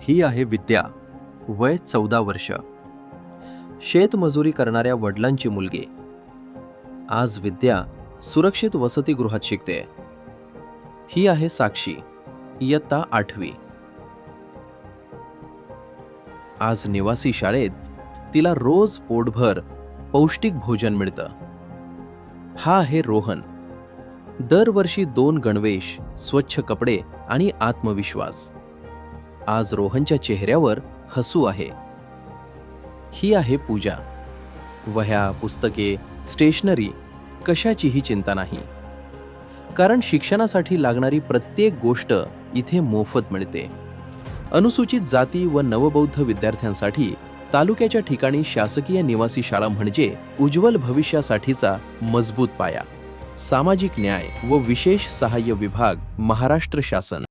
ही आहे विद्या, वय 14 वर्ष. शेतमजुरी करणाऱ्या वडिलांची मुलगी. आज विद्या सुरक्षित वसतिगृहात शिकते. ही आहे साक्षी, इयत्ता 8वी. आज निवासी शाळेत तिला रोज पोटभर पौष्टिक भोजन मिळतं. हा आहे रोहन. दरवर्षी 2 गणवेश, स्वच्छ कपडे आणि आत्मविश्वास. आज रोहनच्या चेहऱ्यावर हसू आहे. ही आहे पूजा. वह्या, पुस्तके, स्टेशनरी कशाचीही चिंता नाही. कारण शिक्षणासाठी लागणारी प्रत्येक गोष्ट इथे मोफत मिळते. अनुसूचित जाती व नवबौद्ध विद्यार्थ्यांसाठी तालुक्याच्या ठिकाणी शासकीय निवासी शाळा म्हणजे उज्ज्वल भविष्यासाठीचा मजबूत पाया. सामाजिक न्याय व विशेष सहाय्य विभाग, महाराष्ट्र शासन.